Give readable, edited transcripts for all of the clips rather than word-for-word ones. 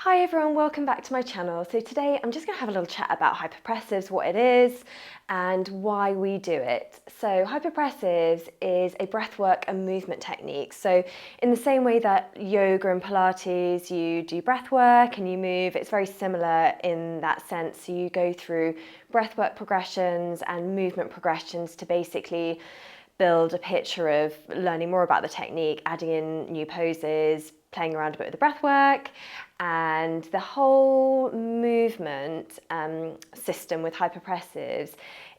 Hi everyone, welcome back to my channel. So today I'm just going to have a little chat about hypopressives, what it is and why we do it. So hypopressives is a breathwork and movement technique. So in the same way that yoga and Pilates, you do breathwork and you move, it's very similar in that sense. So you go through breathwork progressions and movement progressions to basically build a picture of learning more about the technique, adding in new poses, playing around a bit with the breath work, and the whole movement system with hypopressives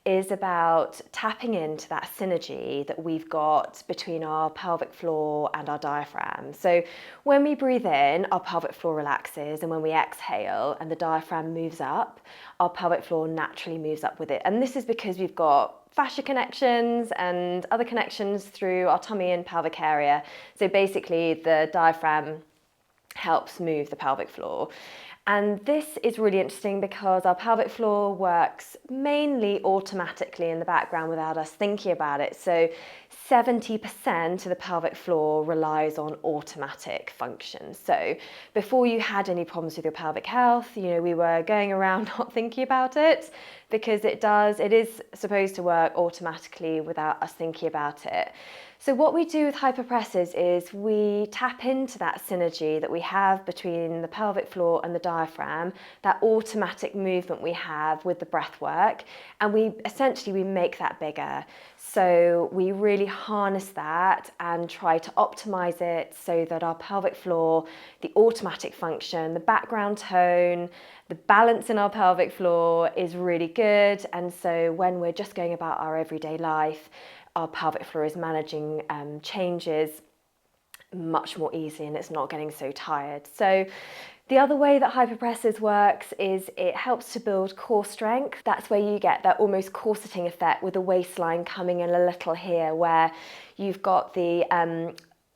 is about tapping into that synergy that we've got between our pelvic floor and our diaphragm. So when we breathe in, our pelvic floor relaxes, and when we exhale and the diaphragm moves up, our pelvic floor naturally moves up with it. And this is because we've got fascia connections and other connections through our tummy and pelvic area. So basically the diaphragm helps move the pelvic floor. And this is really interesting because our pelvic floor works mainly automatically in the background without us thinking about it. So 70% of the pelvic floor relies on automatic function. So before you had any problems with your pelvic health, we were going around not thinking about it because it is supposed to work automatically without us thinking about it. So what we do with hypopressives is we tap into that synergy that we have between the pelvic floor and the diaphragm, that automatic movement we have with the breath work, and we make that bigger. So we really harness that and try to optimize it so that our pelvic floor, the automatic function, the background tone, the balance in our pelvic floor is really good. And so when we're just going about our everyday life, our pelvic floor is managing changes much more easily and it's not getting so tired. So the other way that hypopressives works is it helps to build core strength. That's where you get that almost corseting effect with the waistline coming in a little here, where you've got the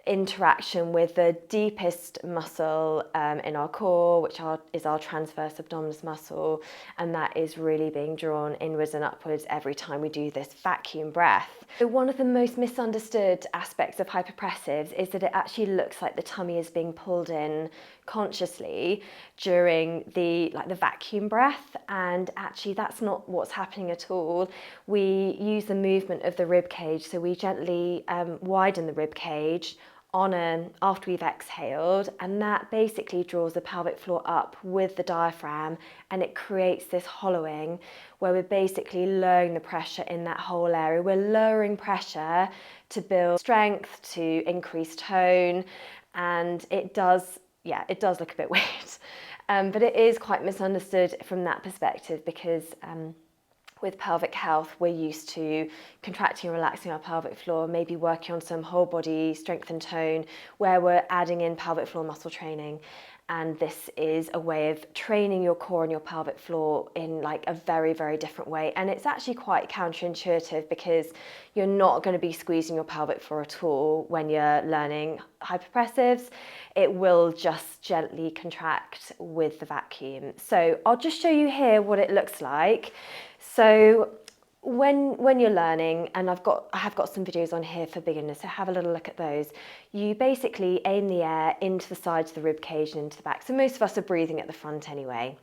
interaction with the deepest muscle in our core, which is our transverse abdominis muscle, and that is really being drawn inwards and upwards every time we do this vacuum breath. So one of the most misunderstood aspects of hypopressives is that it actually looks like the tummy is being pulled in consciously during the vacuum breath, and actually that's not what's happening at all. We use the movement of the rib cage, so we gently widen the rib cage after we've exhaled, and that basically draws the pelvic floor up with the diaphragm, and it creates this hollowing where we're basically lowering the pressure in that whole area. We're lowering pressure to build strength, to increase tone, and it does look a bit weird, but it is quite misunderstood from that perspective because with pelvic health, we're used to contracting and relaxing our pelvic floor, maybe working on some whole body strength and tone where we're adding in pelvic floor muscle training. And this is a way of training your core and your pelvic floor in a very, very different way. And it's actually quite counterintuitive because you're not going to be squeezing your pelvic floor at all when you're learning hypopressives. It will just gently contract with the vacuum. So I'll just show you here what it looks like. So when you're learning, and I have got some videos on here for beginners, so have a little look at those. You basically aim the air into the sides of the rib cage and into the back. So most of us are breathing at the front anyway,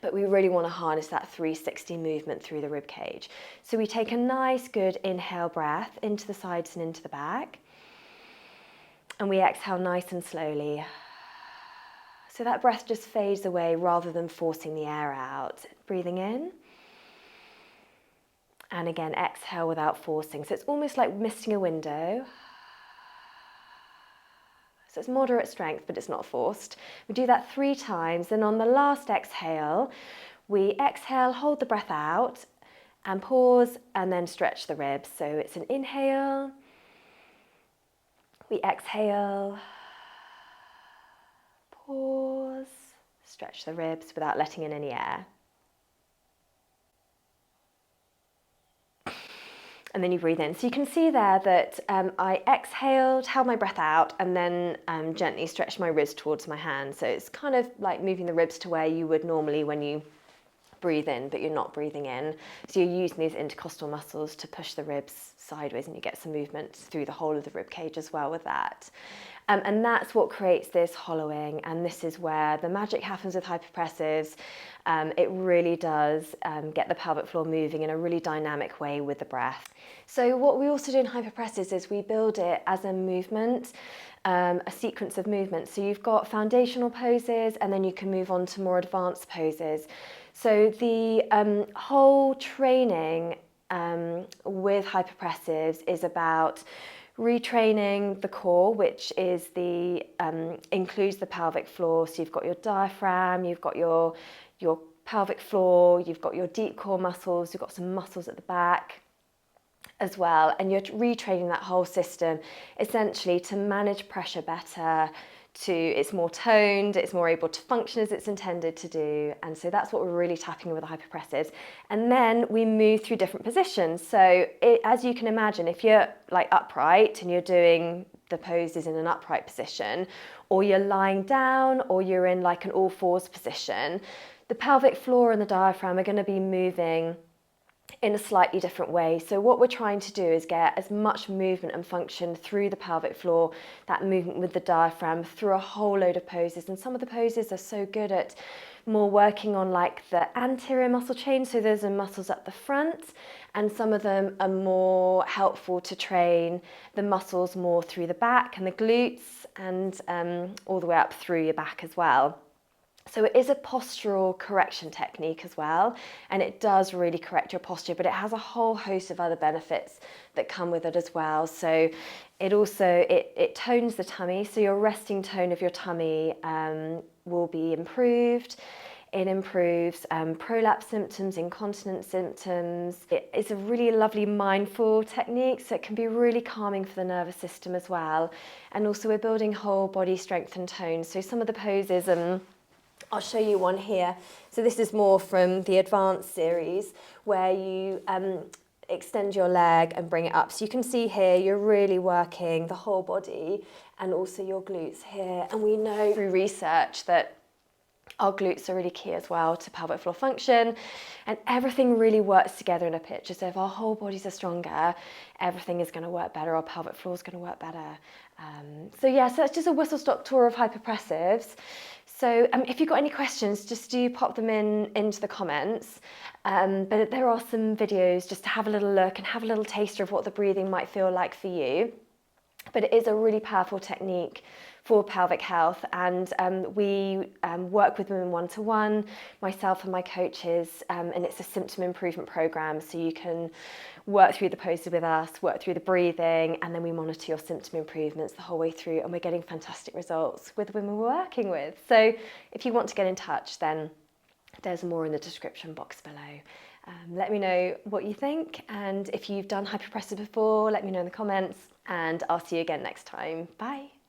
but we really want to harness that 360 movement through the rib cage. So we take a nice good inhale breath into the sides and into the back, and we exhale nice and slowly. So that breath just fades away rather than forcing the air out. Breathing in. And again, exhale without forcing. So it's almost like misting a window. So it's moderate strength, but it's not forced. We do that 3 times. Then on the last exhale, we exhale, hold the breath out, and pause, and then stretch the ribs. So it's an inhale. We exhale, pause, stretch the ribs without letting in any air. And then you breathe in. So you can see there that I exhaled, held my breath out, and then gently stretched my ribs towards my hand. So it's kind of like moving the ribs to where you would normally when you breathe in, but you're not breathing in. So you're using these intercostal muscles to push the ribs sideways, and you get some movement through the whole of the rib cage as well with that. And that's what creates this hollowing, and this is where the magic happens with hypopressives. It really does get the pelvic floor moving in a really dynamic way with the breath. So what we also do in hypopressives is we build it as a movement, a sequence of movements. So you've got foundational poses, and then you can move on to more advanced poses. So the whole training with hypopressives is about retraining the core, which is includes the pelvic floor. So you've got your diaphragm, you've got your pelvic floor, you've got your deep core muscles, you've got some muscles at the back as well, and you're retraining that whole system essentially to manage pressure better, it's more toned, it's more able to function as it's intended to do. And so that's what we're really tapping with the hypopressives. And then we move through different positions. So as you can imagine, if you're like upright and you're doing the poses in an upright position, or you're lying down, or you're in like an all fours position, the pelvic floor and the diaphragm are going to be moving in a slightly different way. So what we're trying to do is get as much movement and function through the pelvic floor, that movement with the diaphragm through a whole load of poses. And some of the poses are so good at more working on like the anterior muscle chain, so those are muscles at the front, and some of them are more helpful to train the muscles more through the back and the glutes, and all the way up through your back as well. So it is a postural correction technique as well, and it does really correct your posture, but it has a whole host of other benefits that come with it as well. So it also, it tones the tummy, so your resting tone of your tummy will be improved. It improves prolapse symptoms, incontinence symptoms. It's a really lovely mindful technique, so it can be really calming for the nervous system as well. And also we're building whole body strength and tone. So some of the poses, I'll show you one here. So this is more from the advanced series, where you extend your leg and bring it up. So you can see here, you're really working the whole body and also your glutes here. And we know through research that our glutes are really key as well to pelvic floor function, and everything really works together in a picture. So if our whole bodies are stronger, everything is going to work better, our pelvic floor is going to work better. So that's just a whistle-stop tour of hypopressives. So if you've got any questions, just do pop them into the comments. But there are some videos just to have a little look and have a little taster of what the breathing might feel like for you. But it is a really powerful technique for pelvic health, and we work with women one-to-one, myself and my coaches, and it's a symptom improvement program, so you can work through the poses with us, work through the breathing, and then we monitor your symptom improvements the whole way through, and we're getting fantastic results with the women we're working with. So if you want to get in touch, then there's more in the description box below. Let me know what you think, and if you've done hypopressive before, let me know in the comments, and I'll see you again next time. Bye.